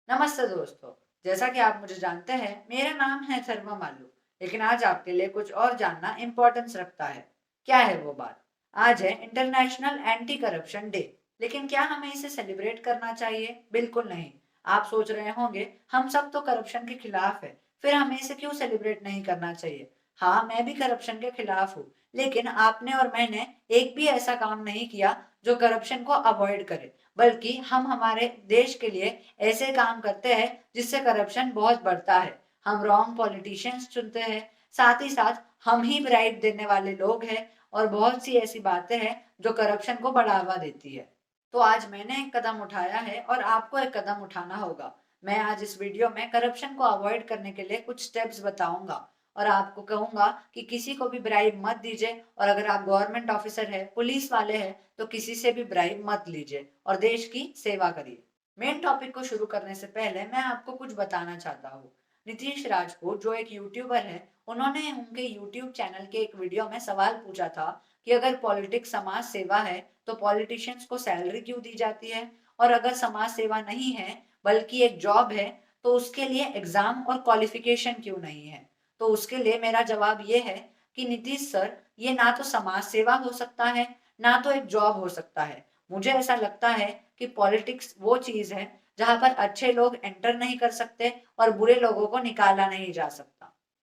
नमस्ते दोस्तों। जैसा कि आप मुझे जानते हैं, मेरा नाम है थर्मा मालू। लेकिन आज आपके लिए कुछ और जानना इम्पोर्टेंस रखता है। क्या है वो बात? आज है इंटरनेशनल एंटी करप्शन डे। लेकिन क्या हमें इसे सेलिब्रेट करना चाहिए? बिल्कुल नहीं। आप सोच रहे होंगे, हम सब तो करप्शन के खिलाफ है, फिर हमें इसे क्यों सेलिब्रेट नहीं करना चाहिए? हाँ, मैं भी करप्शन के खिलाफ हूँ, लेकिन आपने और मैंने एक भी ऐसा काम नहीं किया जो करप्शन को अवॉइड करे। बल्कि हम हमारे देश के लिए ऐसे काम करते हैं जिससे करप्शन बहुत बढ़ता है। हम रॉन्ग पॉलिटिशियंस चुनते हैं, साथ ही साथ हम ही ब्राइब देने वाले लोग हैं, और बहुत सी ऐसी बातें हैं जो करप्शन को बढ़ावा देती है। तो आज मैंने एक कदम उठाया है और आपको एक कदम उठाना होगा। मैं आज इस वीडियो में करप्शन को अवॉइड करने के लिए कुछ स्टेप्स बताऊंगा, और आपको कहूंगा कि किसी को भी ब्राइब मत दीजिए, और अगर आप गवर्नमेंट ऑफिसर है, पुलिस वाले हैं, तो किसी से भी ब्राइब मत लीजिए और देश की सेवा करिए। मेन टॉपिक को शुरू करने से पहले मैं आपको कुछ बताना चाहता हूँ। नीतीश राजपूत जो एक यूट्यूबर है, उन्होंने उनके यूट्यूब चैनल के एक वीडियो में सवाल पूछा था कि अगर पॉलिटिक्स समाज सेवा है तो पॉलिटिशियंस को सैलरी क्यों दी जाती है, और अगर समाज सेवा नहीं है बल्कि एक जॉब है, तो उसके लिए एग्जाम और क्वालिफिकेशन क्यों नहीं है? तो उसके लिए मेरा जवाब ये है कि नीतीश सर, ये ना तो समाज सेवा हो सकता है, ना तो एक जॉब हो सकता है। मुझे ऐसा लगता है कि पॉलिटिक्स वो चीज है जहां पर अच्छे लोग एंटर नहीं कर सकते और बुरे लोगों को निकाला नहीं जा सकता।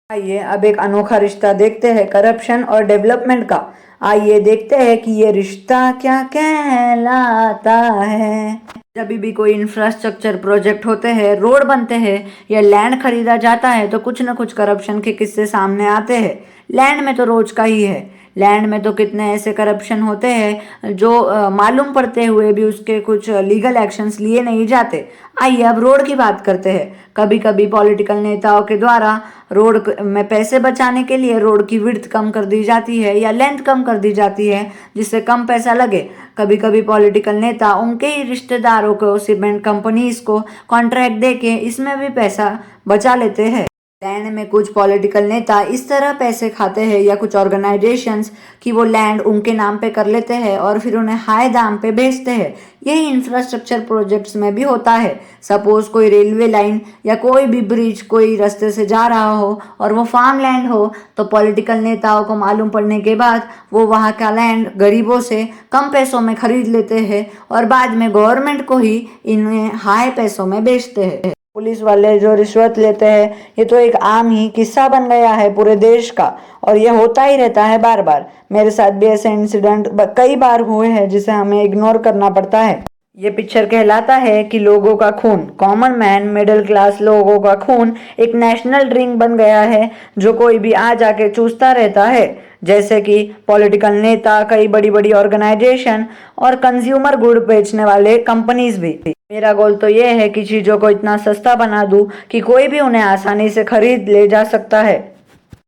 आइए अब एक अनोखा रिश्ता देखते हैं करप्शन और डेवलपमेंट का। आइए देखते हैं कि ये रिश्ता क्या कहलाता है। जब भी कोई इंफ्रास्ट्रक्चर प्रोजेक्ट होते हैं, रोड बनते हैं या लैंड खरीदा जाता है, तो कुछ ना कुछ करप्शन के किस्से सामने आते हैं। लैंड में तो रोज का ही है। लैंड में तो कितने ऐसे करप्शन होते हैं जो मालूम पड़ते हुए भी उसके कुछ लीगल एक्शंस लिए नहीं जाते। आइए अब रोड की बात करते हैं। कभी कभी पॉलिटिकल नेताओं के द्वारा रोड में पैसे बचाने के लिए रोड की विड्थ कम कर दी जाती है या लेंथ कम कर दी जाती है, जिससे कम पैसा लगे। कभी कभी पॉलिटिकल नेता उनके ही रिश्तेदारों को, सीमेंट कंपनीज को कॉन्ट्रैक्ट देके इसमें भी पैसा बचा लेते हैं। लैंड में कुछ पॉलिटिकल नेता इस तरह पैसे खाते हैं या कुछ ऑर्गेनाइजेशंस कि वो लैंड उनके नाम पे कर लेते हैं और फिर उन्हें हाई दाम पे बेचते हैं। यही इंफ्रास्ट्रक्चर प्रोजेक्ट्स में भी होता है। सपोज कोई रेलवे लाइन या कोई भी ब्रिज कोई रास्ते से जा रहा हो और वो फार्म लैंड हो, तो पॉलिटिकल नेताओं को मालूम पड़ने के बाद वो वहाँ का लैंड गरीबों से कम पैसों में खरीद लेते हैं और बाद में गवर्नमेंट को ही इन्हें हाई पैसों में बेचते हैं। पुलिस वाले जो रिश्वत लेते हैं, ये तो एक आम ही किस्सा बन गया है पूरे देश का, और ये होता ही रहता है बार बार। मेरे साथ भी ऐसे इंसिडेंट कई बार हुए हैं जिसे हमें इग्नोर करना पड़ता है। ये पिक्चर कहलाता है कि लोगों का खून, कॉमन मैन, मिडिल क्लास लोगों का खून एक नेशनल ड्रिंक बन गया है जो कोई भी आ जाके चूसता रहता है। जैसे कि पॉलिटिकल नेता, कई बड़ी बड़ी ऑर्गेनाइजेशन और कंज्यूमर गुड बेचने वाले कंपनीज भी। मेरा गोल तो ये है कि चीज़ों को इतना सस्ता बना दूं कि कोई भी उन्हें आसानी से खरीद ले जा सकता है।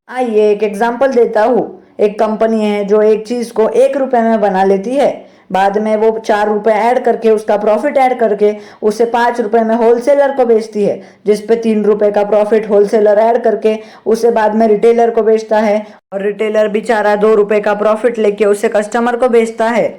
आइए एक एग्जांपल देता हूँ। एक कंपनी है जो एक चीज़ को 1 रुपए में बना लेती है, बाद में वो 4 रुपए ऐड करके, उसका प्रॉफिट ऐड करके उसे 5 रुपए में होलसेलर को बेचती है, जिसपे 3 रुपए का प्रॉफिट होलसेलर ऐड करके उसे बाद में रिटेलर को बेचता है, और रिटेलर बेचारा 2 रुपए का प्रॉफिट लेके उसे कस्टमर को बेचता है।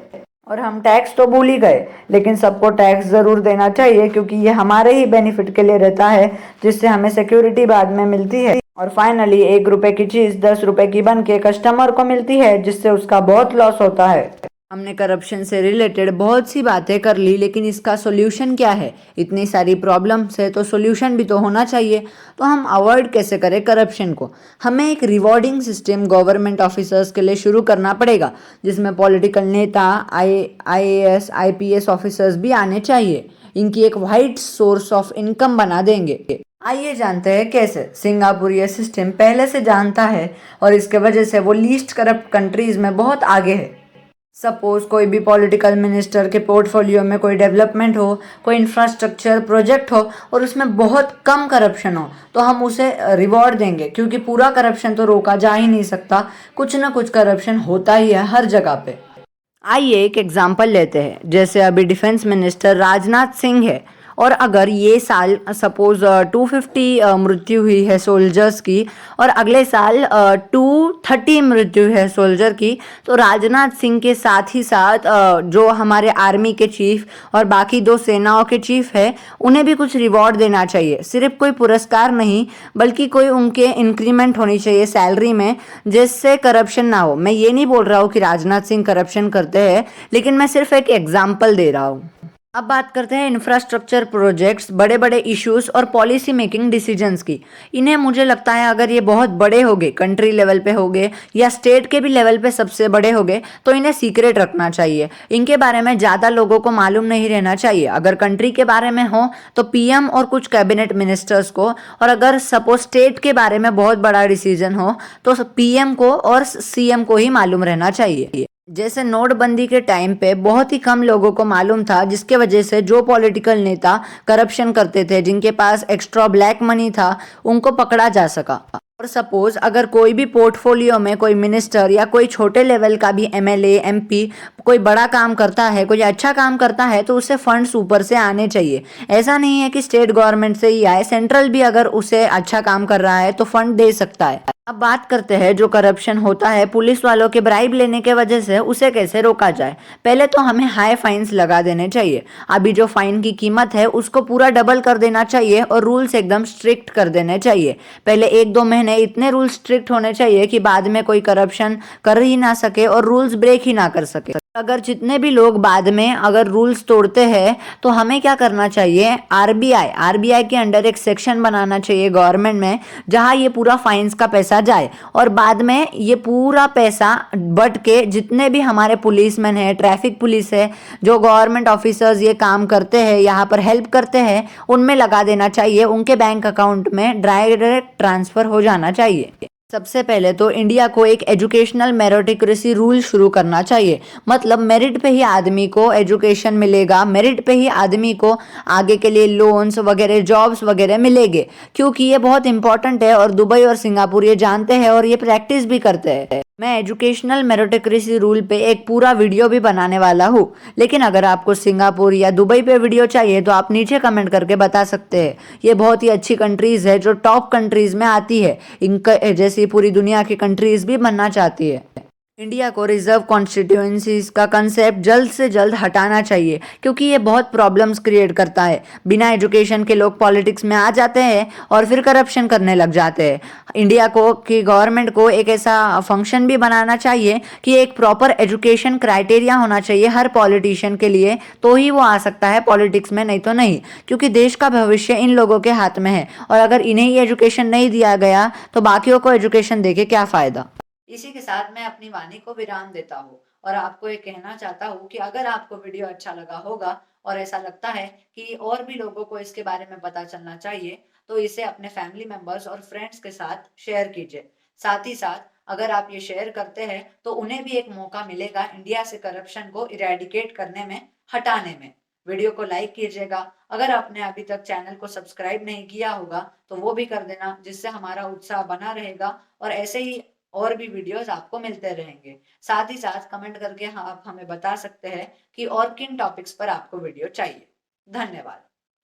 और हम टैक्स तो भूल ही गए, लेकिन सबको टैक्स ज़रूर देना चाहिए क्योंकि ये हमारे ही बेनिफिट के लिए रहता है, जिससे हमें सिक्योरिटी बाद में मिलती है। और फाइनली 1 रुपए की चीज़ 10 रुपए की बन के कस्टमर को मिलती है, जिससे उसका बहुत लॉस होता है। हमने करप्शन से रिलेटेड बहुत सी बातें कर ली, लेकिन इसका सोल्यूशन क्या है? इतनी सारी प्रॉब्लम्स है तो सोल्यूशन भी तो होना चाहिए। तो हम अवॉइड कैसे करें करप्शन को? हमें एक रिवॉर्डिंग सिस्टम गवर्नमेंट ऑफिसर्स के लिए शुरू करना पड़ेगा, जिसमें पॉलिटिकल नेता, आईएएस, आईपीएस ऑफिसर्स भी आने चाहिए। इनकी एक वाइड सोर्स ऑफ इनकम बना देंगे। आइए जानते हैं कैसे। सिंगापुर ये सिस्टम पहले से जानता है और इसके वजह से वो लीस्ट करप्ट कंट्रीज में बहुत आगे है। सपोज कोई भी पॉलिटिकल मिनिस्टर के पोर्टफोलियो में कोई डेवलपमेंट हो, कोई इंफ्रास्ट्रक्चर प्रोजेक्ट हो और उसमें बहुत कम करप्शन हो, तो हम उसे रिवॉर्ड देंगे, क्योंकि पूरा करप्शन तो रोका जा ही नहीं सकता। कुछ ना कुछ करप्शन होता ही है हर जगह पे। आइए एक एग्जाम्पल लेते हैं। जैसे अभी डिफेंस मिनिस्टर राजनाथ सिंह है, और अगर ये साल सपोज 250 मृत्यु हुई है सोल्जर्स की और अगले साल 230 मृत्यु है सोल्जर की, तो राजनाथ सिंह के साथ ही साथ जो हमारे आर्मी के चीफ और बाकी दो सेनाओं के चीफ है उन्हें भी कुछ रिवॉर्ड देना चाहिए। सिर्फ कोई पुरस्कार नहीं बल्कि कोई उनके इंक्रीमेंट होनी चाहिए सैलरी में, जिससे करप्शन ना हो। मैं ये नहीं बोल रहा हूँ कि राजनाथ सिंह करप्शन करते हैं, लेकिन मैं सिर्फ एक एग्जाम्पल दे रहा हूँ। अब बात करते हैं इंफ्रास्ट्रक्चर प्रोजेक्ट्स, बड़े बड़े इश्यूज और पॉलिसी मेकिंग डिसीजंस की। इन्हें मुझे लगता है अगर ये बहुत बड़े हो गए, कंट्री लेवल पे हो गए या स्टेट के भी लेवल पे सबसे बड़े हो गए, तो इन्हें सीक्रेट रखना चाहिए। इनके बारे में ज़्यादा लोगों को मालूम नहीं रहना चाहिए। अगर कंट्री के बारे में हो तो पीएम और कुछ कैबिनेट मिनिस्टर्स को, और अगर सपोज स्टेट के बारे में बहुत बड़ा डिसीजन हो तो पीएम को और सीएम को ही मालूम रहना चाहिए। जैसे नोटबंदी के टाइम पे बहुत ही कम लोगों को मालूम था, जिसके वजह से जो पॉलिटिकल नेता करप्शन करते थे, जिनके पास एक्स्ट्रा ब्लैक मनी था, उनको पकड़ा जा सका। और सपोज अगर कोई भी पोर्टफोलियो में कोई मिनिस्टर या कोई छोटे लेवल का भी एमएलए एमपी कोई बड़ा काम करता है, कोई अच्छा काम करता है, तो उसे फंड्स ऊपर से आने चाहिए। ऐसा नहीं है कि स्टेट गवर्नमेंट से ही आए, सेंट्रल भी अगर उसे अच्छा काम कर रहा है तो फंड दे सकता है। अब बात करते हैं जो करप्शन होता है पुलिस वालों के ब्राइब लेने के वजह से, उसे कैसे रोका जाए। पहले तो हमें हाई फाइन्स लगा देने चाहिए। अभी जो फाइन की कीमत है उसको पूरा डबल कर देना चाहिए और रूल्स एकदम स्ट्रिक्ट कर देने चाहिए। पहले 1-2 महीने इतने रूल्स स्ट्रिक्ट होने चाहिए कि बाद में कोई करप्शन कर ही ना सके और रूल्स ब्रेक ही ना कर सके। अगर जितने भी लोग बाद में अगर रूल्स तोड़ते हैं तो हमें क्या करना चाहिए, आरबीआई के अंडर एक सेक्शन बनाना चाहिए गवर्नमेंट में, जहां ये पूरा फाइन्स का पैसा जाए और बाद में ये पूरा पैसा बट के जितने भी हमारे पुलिसमैन है, ट्रैफिक पुलिस है, जो गवर्नमेंट ऑफिसर्स ये काम करते हैं, यहाँ पर हेल्प करते हैं, उनमें लगा देना चाहिए। उनके बैंक अकाउंट में डायरेक्ट ट्रांसफर हो जाना चाहिए। सबसे पहले तो इंडिया को एक एजुकेशनल मेरिटोक्रेसी रूल शुरू करना चाहिए। मतलब मेरिट पे ही आदमी को एजुकेशन मिलेगा, मेरिट पे ही आदमी को आगे के लिए लोन्स वगैरह, जॉब्स वगैरह मिलेंगे, क्योंकि ये बहुत इंपॉर्टेंट है और दुबई और सिंगापुर ये जानते हैं और ये प्रैक्टिस भी करते हैं। मैं एजुकेशनल मेरिटोक्रेसी रूल पे एक पूरा वीडियो भी बनाने वाला हूँ, लेकिन अगर आपको सिंगापुर या दुबई पे वीडियो चाहिए तो आप नीचे कमेंट करके बता सकते हैं। ये बहुत ही अच्छी कंट्रीज़ है जो टॉप कंट्रीज़ में आती है, इनका जैसी पूरी दुनिया की कंट्रीज़ भी बनना चाहती है। इंडिया को रिजर्व कॉन्स्टिट्यूएंसीज का कंसेप्ट जल्द से जल्द हटाना चाहिए, क्योंकि ये बहुत प्रॉब्लम्स क्रिएट करता है। बिना एजुकेशन के लोग पॉलिटिक्स में आ जाते हैं और फिर करप्शन करने लग जाते हैं। इंडिया को की गवर्नमेंट को एक ऐसा फंक्शन भी बनाना चाहिए कि एक प्रॉपर एजुकेशन क्राइटेरिया होना चाहिए हर पॉलिटिशियन के लिए, तो ही वो आ सकता है पॉलिटिक्स में, नहीं तो नहीं। क्योंकि देश का भविष्य इन लोगों के हाथ में है और अगर इन्हें ही एजुकेशन नहीं दिया गया तो बाकियों को एजुकेशन देके क्या फ़ायदा। इसी के साथ मैं अपनी वाणी को विराम देता हूँ और आपको ये कहना चाहता हूँ कि अगर आपको वीडियो अच्छा लगा होगा और ऐसा लगता है कि और भी लोगों को इसके बारे में पता चलना चाहिए, तो इसे अपने फैमिली मेंबर्स और फ्रेंड्स के साथ शेयर कीजिए। साथ ही साथ अगर आप ये शेयर करते हैं तो उन्हें भी एक मौका मिलेगा इंडिया से करप्शन को इरेडिकेट करने में, हटाने में। वीडियो को लाइक कीजिएगा। अगर आपने अभी तक चैनल को सब्सक्राइब नहीं किया होगा तो वो भी कर देना, जिससे हमारा उत्साह बना रहेगा और ऐसे ही और भी वीडियोस आपको मिलते रहेंगे। साथ ही साथ कमेंट करके आप हमें बता सकते हैं कि और किन टॉपिक्स पर आपको वीडियो चाहिए। धन्यवाद।